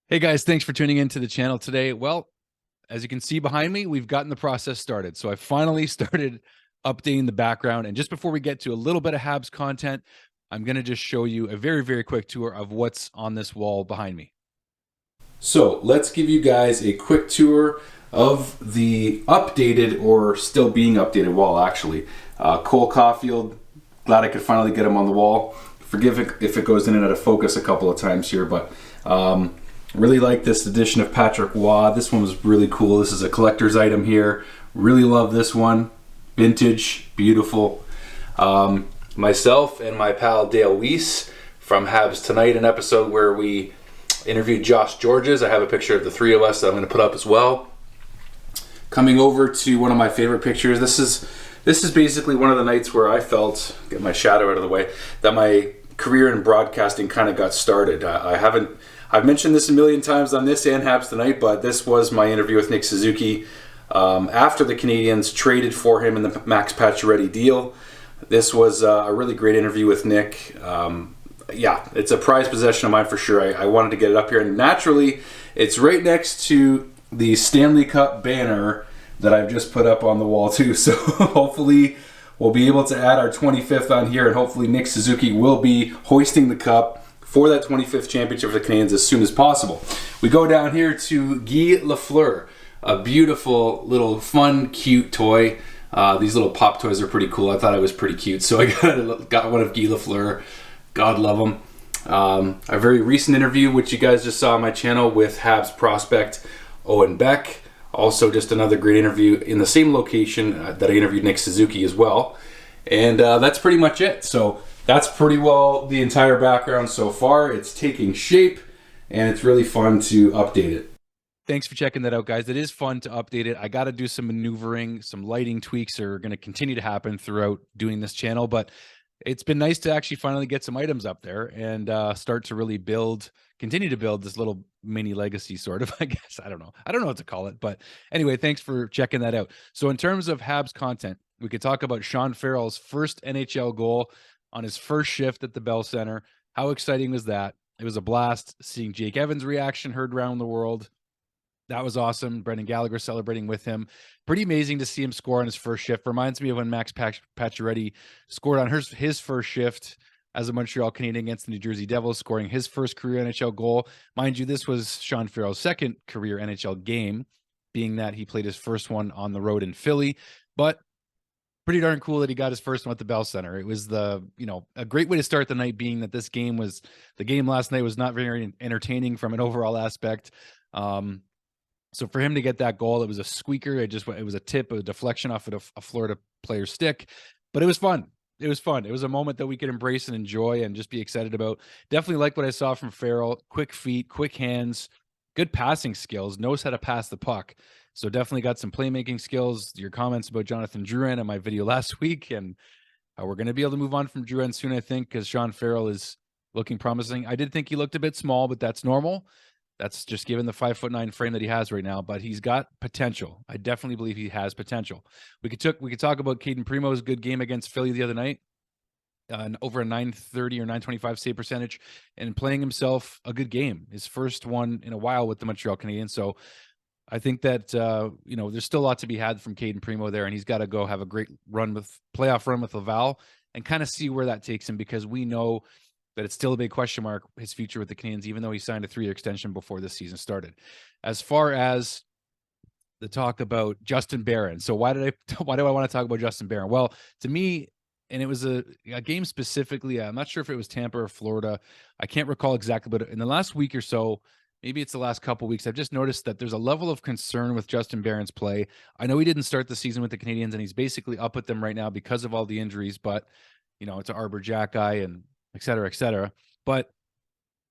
Hey guys, thanks for tuning into the channel today. Well, as you can see behind me, we've gotten the process started. So I finally started updating the background. And just before we get to a little bit of Habs content, I'm going to just show you a very, very quick tour of what's on this wall behind me. So let's give you guys a quick tour of the updated or still being updated wall, actually. Cole Caulfield, glad I could finally get him on the wall. Forgive it if it goes in and out of focus a couple of times here, but really like this edition of Patrick Waugh. This one was really cool. This is a collector's item here. Really love this one. Vintage, beautiful. Myself and my pal Dale Weiss from Habs Tonight, an episode where we interviewed Josh Georges. I have a picture of the three of us that I'm going to put up as well. Coming over to one of my favorite pictures. This is basically one of the nights where I felt, get my shadow out of the way, that my career in broadcasting kind of got started. I've mentioned this a million times on this and Habs Tonight, but this was my interview with Nick Suzuki after the Canadiens traded for him in the Max Pacioretty deal. This was a really great interview with Nick. Yeah, it's a prized possession of mine for sure. I wanted to get it up here, and naturally, it's right next to the Stanley Cup banner that I've just put up on the wall too. So hopefully we'll be able to add our 25th on here, and hopefully Nick Suzuki will be hoisting the cup for that 25th championship for the Canadiens as soon as possible. We go down here to Guy Lafleur, a beautiful little fun, cute toy. These little pop toys are pretty cool. I thought it was pretty cute, so I got one of Guy Lafleur. God love him. A very recent interview, which you guys just saw on my channel, with Habs prospect Owen Beck. Also just another great interview in the same location that I interviewed Nick Suzuki as well. And that's pretty much it. So that's pretty well the entire background so far. It's taking shape, and it's really fun to update it. Thanks for checking that out, guys. It is fun to update it. I got to do some maneuvering, some lighting tweaks are going to continue to happen throughout doing this channel, but it's been nice to actually finally get some items up there and start to really continue to build this little mini legacy, sort of, I guess. I don't know what to call it, but anyway, thanks for checking that out. So in terms of Habs content, we could talk about Sean Farrell's first NHL goal on his first shift at the Bell Center. How exciting was that? It was a blast seeing Jake Evans' reaction heard around the world. That was awesome. Brendan Gallagher celebrating with him. Pretty amazing to see him score on his first shift. Reminds me of when Max Pacioretty scored on his first shift as a Montreal Canadian against the New Jersey Devils, scoring his first career NHL goal. Mind you, this was Sean Farrell's second career NHL game, being that he played his first one on the road in Philly. But pretty darn cool that he got his first one at the Bell Center. It was a great way to start the night, being that the game last night was not very entertaining from an overall aspect. So for him to get that goal, it was a squeaker. It was a tip, a deflection off of a Florida player's stick, but it was fun. It was fun. It was a moment that we could embrace and enjoy and just be excited about. Definitely like what I saw from Farrell. Quick feet, quick hands, good passing skills, knows how to pass the puck. So definitely got some playmaking skills. Your comments about Jonathan Drouin in my video last week, and we're going to be able to move on from Drouin soon, I think, because Sean Farrell is looking promising. I did think he looked a bit small, but that's normal. That's just given the 5'9" frame that he has right now, but he's got potential. I definitely believe he has potential. We could talk about Cayden Primeau's good game against Philly the other night, over a 930 or 925 save percentage, and playing himself a good game, his first one in a while with the Montreal Canadiens. So I think that there's still a lot to be had from Cayden Primeau there, and he's got to go have a great playoff run with Laval and kind of see where that takes him, because we know that it's still a big question mark, his future with the Canadiens, even though he signed a 3-year extension before this season started. As far as the talk about Justin Barron, so why do I want to talk about Justin Barron? Well, to me, and it was a game specifically, I'm not sure if it was Tampa or Florida, I can't recall exactly, but in the last week or so, maybe it's the last couple of weeks, I've just noticed that there's a level of concern with Justin Barron's play. I know he didn't start the season with the Canadiens, and he's basically up with them right now because of all the injuries, but it's an Arbor Jack guy, and et cetera, et cetera. But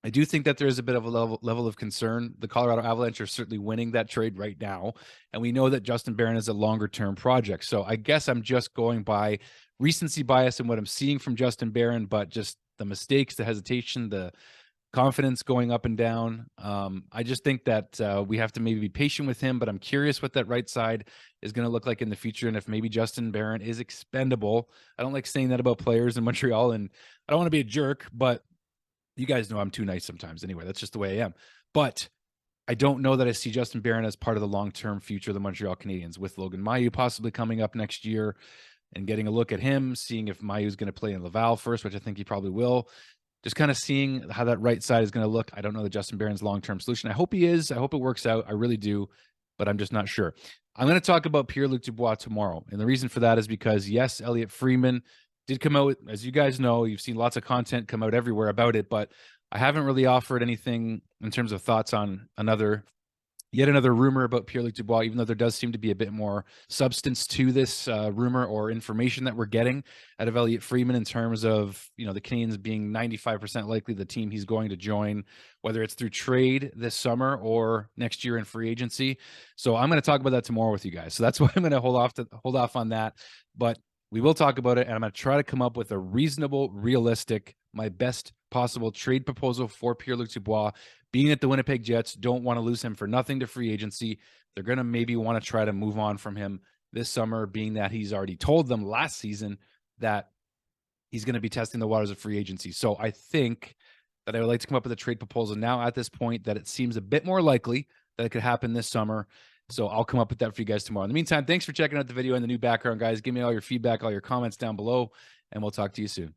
I do think that there is a bit of a level of concern. The Colorado Avalanche are certainly winning that trade right now, and we know that Justin Barron is a longer-term project. So I guess I'm just going by recency bias in what I'm seeing from Justin Barron, but just the mistakes, the hesitation, the confidence going up and down. I just think that we have to maybe be patient with him, but I'm curious what that right side is going to look like in the future, and if maybe Justin Barron is expendable. I don't like saying that about players in Montreal, and I don't want to be a jerk, but you guys know I'm too nice sometimes. Anyway, that's just the way I am. But I don't know that I see Justin Barron as part of the long-term future of the Montreal Canadiens, with Logan Mailloux possibly coming up next year and getting a look at him, seeing if Mailloux's going to play in Laval first, which I think he probably will. Just kind of seeing how that right side is going to look. I don't know that Justin Barron's long-term solution. I hope he is. I hope it works out. I really do, but I'm just not sure. I'm going to talk about Pierre Luc Dubois tomorrow. And the reason for that is because, yes, Elliot Friedman did come out. As you guys know, you've seen lots of content come out everywhere about it, but I haven't really offered anything in terms of thoughts on yet another rumor about Pierre Luc Dubois, even though there does seem to be a bit more substance to this rumor or information that we're getting out of Elliot Friedman in terms of, the Canadiens being 95% likely the team he's going to join, whether it's through trade this summer or next year in free agency. So I'm going to talk about that tomorrow with you guys. So that's why I'm going to hold off on that. But we will talk about it, and I'm going to try to come up with a reasonable, realistic, my best possible trade proposal for Pierre Luc Dubois. Being that the Winnipeg Jets don't want to lose him for nothing to free agency, they're going to maybe want to try to move on from him this summer, being that he's already told them last season that he's going to be testing the waters of free agency. So I think that I would like to come up with a trade proposal now at this point that it seems a bit more likely that it could happen this summer. So I'll come up with that for you guys tomorrow. In the meantime, thanks for checking out the video and the new background, guys. Give me all your feedback, all your comments down below, and we'll talk to you soon.